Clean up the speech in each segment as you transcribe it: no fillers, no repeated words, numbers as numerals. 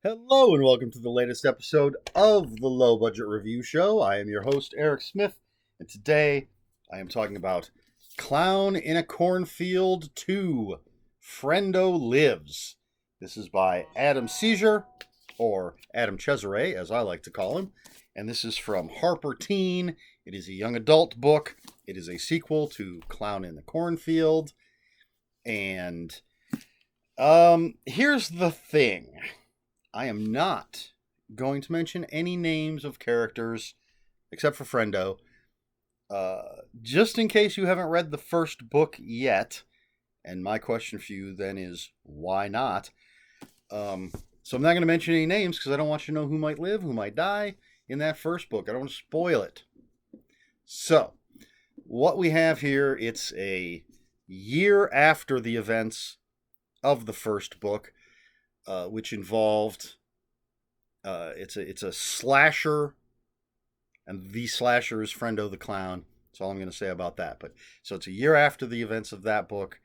Hello and welcome to the latest episode of the Low Budget Review Show. I am your host, Eric Smith, and today I am talking about Clown in a Cornfield 2, Frendo Lives. This is by Adam Cesare, or Adam Cesare, as I like to call him, and this is from Harper Teen. It is a young adult book. It is a sequel to Clown in the Cornfield, and here's the thing. I am not going to mention any names of characters except for Frendo, just in case you haven't read the first book yet. And my question for you then is, why not? So I'm not going to mention any names because I don't want you to know who might live, who might die in that first book. I don't want to spoil it. So, what we have here, it's a year after the events of the first book. Which involved it's a slasher, and the slasher is Frendo the Clown. That's all I'm going to say about that. But so it's a year after the events of that book.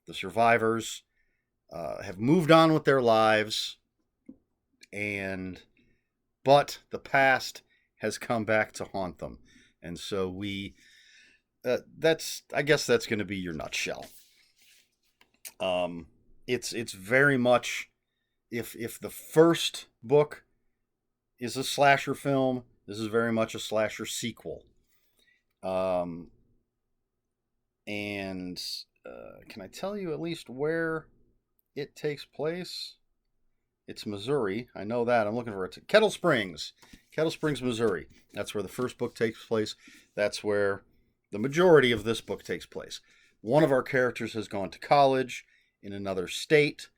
The survivors have moved on with their lives, but the past has come back to haunt them, and so I guess that's going to be your nutshell. It's very much. If the first book is a slasher film, this is very much a slasher sequel. And can I tell you at least where it takes place? It's Missouri. I know that. I'm looking for it. Kettle Springs, Missouri. That's where the first book takes place. That's where the majority of this book takes place. One of our characters has gone to college in another state,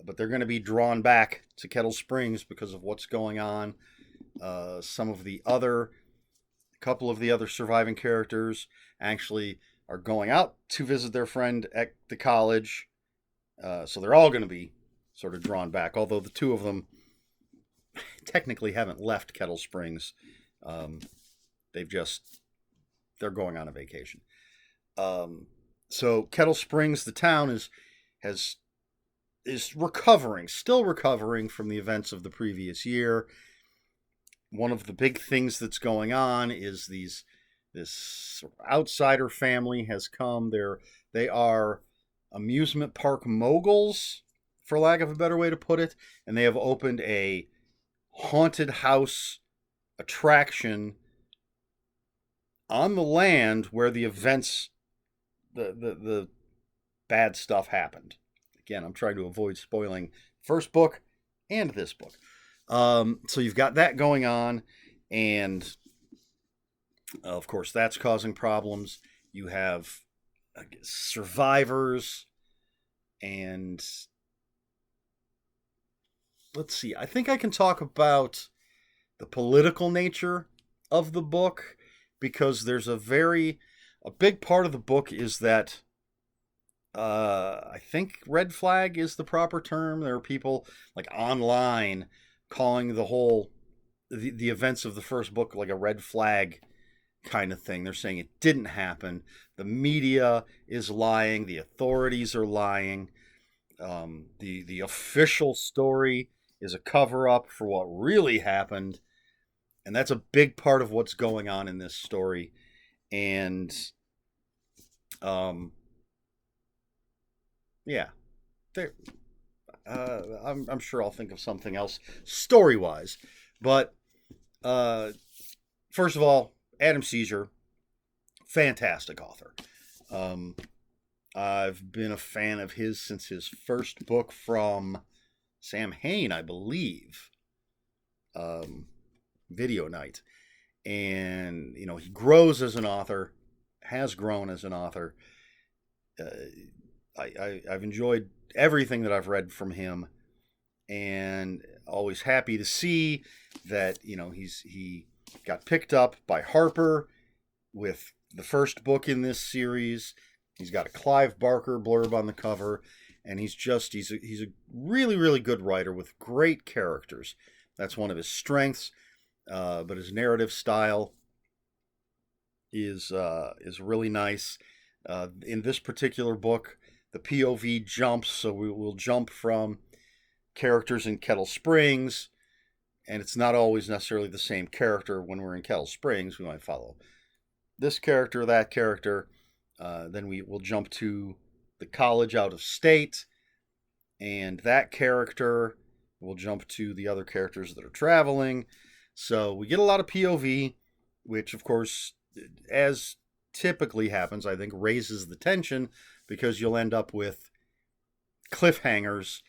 but they're going to be drawn back to Kettle Springs because of what's going on. A couple of the other surviving characters actually are going out to visit their friend at the college. So they're all going to be sort of drawn back, although the two of them technically haven't left Kettle Springs. They're going on a vacation. So Kettle Springs, the town, is still recovering from the events of the previous year. One of the big things that's going on is this outsider family has come. They are amusement park moguls, for lack of a better way to put it, and they have opened a haunted house attraction on the land where the events, the bad stuff happened. Again, I'm trying to avoid spoiling first book and this book. So you've got that going on, and of course that's causing problems. You have survivors, and let's see. I think I can talk about the political nature of the book because there's a big part of the book is that I think red flag is the proper term. There are people like online calling the events of the first book like a red flag kind of thing. They're saying it didn't happen. The media is lying. The authorities are lying. The official story is a cover up for what really happened, and that's a big part of what's going on in this story. And yeah, I'm sure I'll think of something else story-wise. But first of all, Adam Cesare, fantastic author. I've been a fan of his since his first book from Sam Hain, I believe, Video Night. And, he grows as an author, has grown as an author. I've enjoyed everything that I've read from him, and always happy to see that he got picked up by Harper with the first book in this series. He's got a Clive Barker blurb on the cover, and he's a really, really good writer with great characters. That's one of his strengths. But his narrative style is really nice. In this particular book, the POV jumps, so we will jump from characters in Kettle Springs, and it's not always necessarily the same character when we're in Kettle Springs. We might follow this character, that character. Then we will jump to the college out of state, and that character will jump to the other characters that are traveling. So we get a lot of POV, which, of course, as typically happens, I think raises the tension because you'll end up with cliffhangers.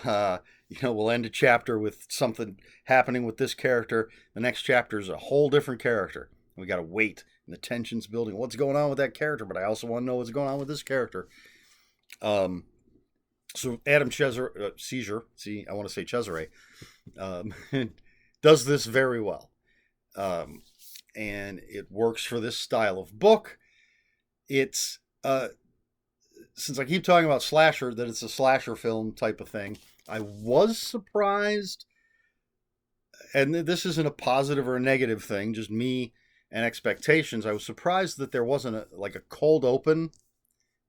We'll end a chapter with something happening with this character. The next chapter is a whole different character. We got to wait, and the tension's building. What's going on with that character? But I also want to know what's going on with this character. So Adam Cesare, see, I want to say Cesare, does this very well. And it works for this style of book. It's, since I keep talking about slasher, that it's a slasher film type of thing, I was surprised, and this isn't a positive or a negative thing, just me and expectations. I was surprised that there wasn't a cold open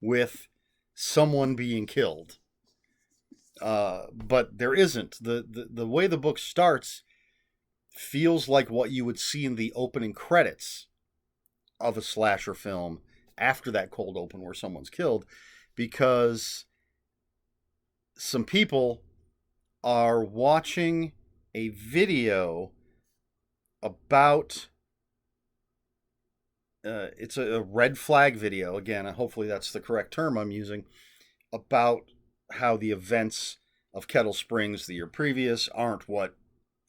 with someone being killed. But there isn't. The way the book starts feels like what you would see in the opening credits of a slasher film after that cold open where someone's killed, because some people are watching a video about it's a red flag video, again, hopefully that's the correct term I'm using, about how the events of Kettle Springs the year previous aren't what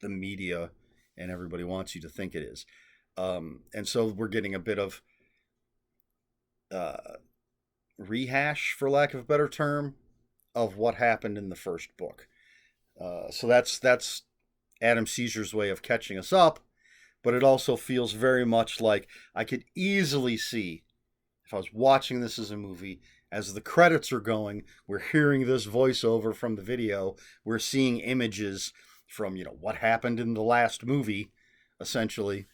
the media and everybody wants you to think it is. And so we're getting a bit of rehash, for lack of a better term, of what happened in the first book. So that's Adam Cesare's way of catching us up, but it also feels very much like I could easily see, if I was watching this as a movie, as the credits are going, we're hearing this voiceover from the video, we're seeing images from, what happened in the last movie, essentially.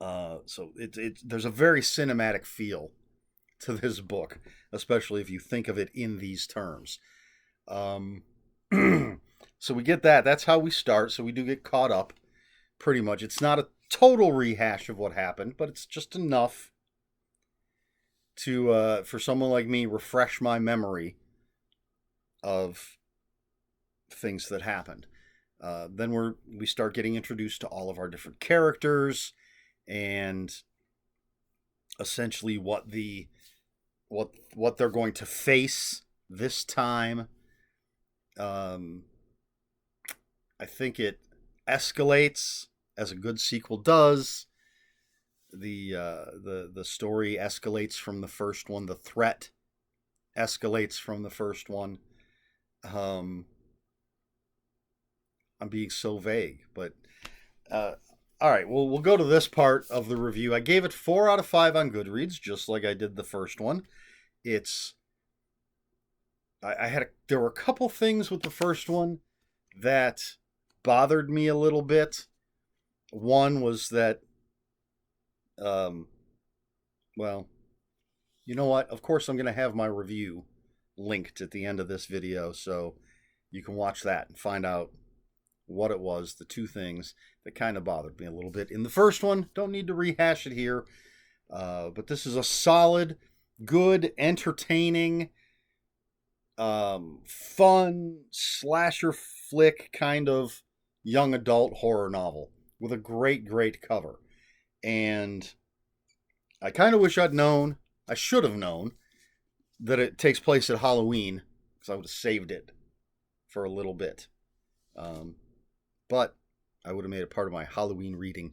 So there's a very cinematic feel to this book, especially if you think of it in these terms. So we get that. That's how we start. So we do get caught up, pretty much. It's not a total rehash of what happened, but it's just enough to, for someone like me, refresh my memory of things that happened. Then we start getting introduced to all of our different characters and essentially what they're going to face this time. I think it escalates, as a good sequel does. The story escalates from the first one. The threat escalates from the first one. I'm being so vague, but all right. Well, we'll go to this part of the review. I gave it 4 out of 5 on Goodreads, just like I did the first one. There were a couple things with the first one that bothered me a little bit. One was that, well, you know what? Of course, I'm going to have my review linked at the end of this video, so you can watch that and find out what it was, the two things that kind of bothered me a little bit in the first one. Don't need to rehash it here, but this is a solid, good, entertaining, fun slasher flick kind of young adult horror novel with a great cover. And I kind of wish I should have known that it takes place at Halloween, because I would have saved it for a little bit. But I would have made it part of my Halloween reading.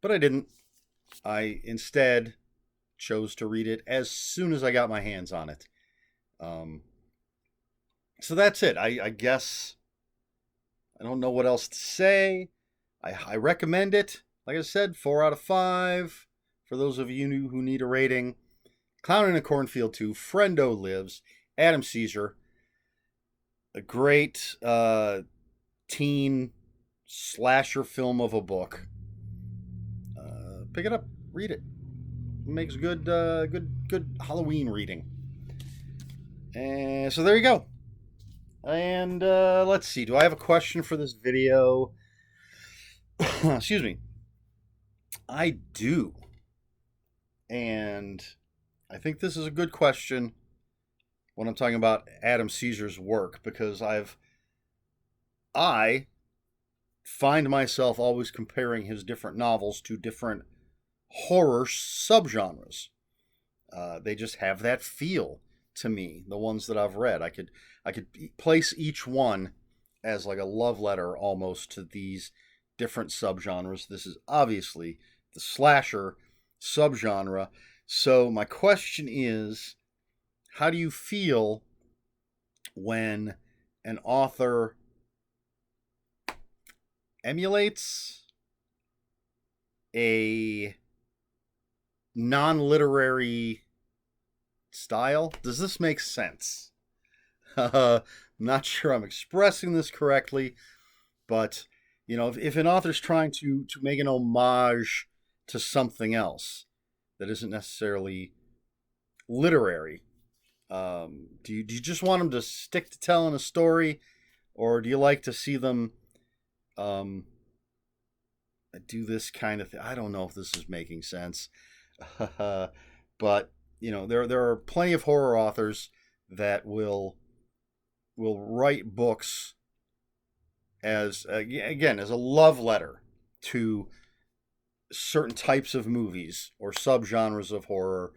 But I didn't. I instead chose to read it as soon as I got my hands on it. So that's it. I guess I don't know what else to say. I recommend it. Like I said, 4 out of 5 for those of you who need a rating. Clown in a Cornfield 2, Frendo Lives, Adam Cesare. A great teen slasher film of a book. Pick it up, read it. It makes good Halloween reading. And so there you go. And let's see. Do I have a question for this video? Excuse me. I do. And I think this is a good question when I'm talking about Adam Cesare's work, because I find myself always comparing his different novels to different horror subgenres. They just have that feel to me. The ones that I've read, I could place each one as like a love letter almost to these different subgenres. This is obviously the slasher subgenre. So my question is, how do you feel when an author emulates a non-literary style? Does this make sense? I'm not sure I'm expressing this correctly, but if an author's trying to make an homage to something else that isn't necessarily literary, do you just want them to stick to telling a story, or do you like to see them do this kind of thing? I don't know if this is making sense. But there are plenty of horror authors that will write books as again as a love letter to certain types of movies or subgenres of horror.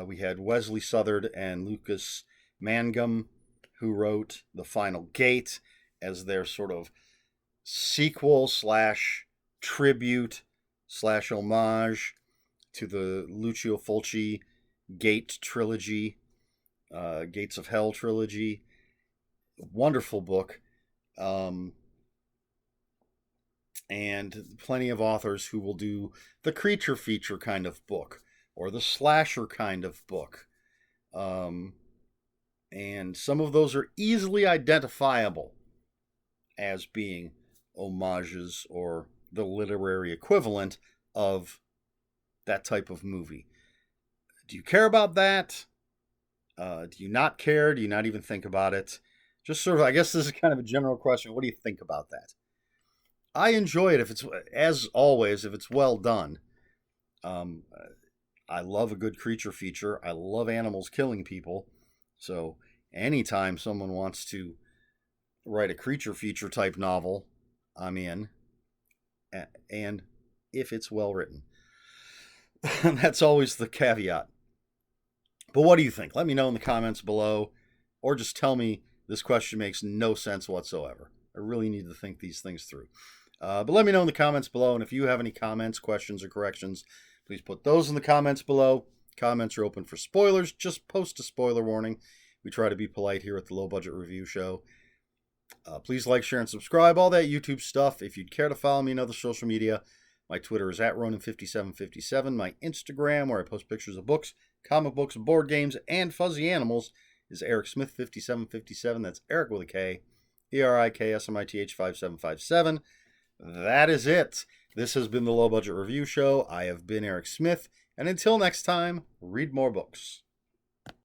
We had Wesley Southard and Lucas Mangum, who wrote The Final Gate as their sort of sequel / tribute / homage to the Lucio Fulci Gate trilogy, Gates of Hell trilogy. Wonderful book. And plenty of authors who will do the creature feature kind of book or the slasher kind of book. And some of those are easily identifiable as being homages or the literary equivalent of that type of movie. Do you care about that? Do you not care? Do you not even think about it? Just sort of, I guess this is kind of a general question. What do you think about that? I enjoy it if it's, as always, if it's well done. I love a good creature feature. I love animals killing people. So anytime someone wants to write a creature feature type novel, I'm in. And if it's well written. That's always the caveat. But what do you think? Let me know in the comments below, or just tell me this question makes no sense whatsoever. I really need to think these things through. But let me know in the comments below, and if you have any comments, questions, or corrections, please put those in the comments below. Comments are open for spoilers. Just post a spoiler warning. We try to be polite here at the Low Budget Review Show. Please like, share, and subscribe, all that YouTube stuff. If you'd care to follow me on other social media, my Twitter is @Ronin5757. My Instagram, where I post pictures of books, comic books, board games, and fuzzy animals, is ErikSmith5757. That's Eric with a K, ERIKSMITH 5757. That is it. This has been the Low Budget Review Show. I have been Eric Smith, and until next time, read more books.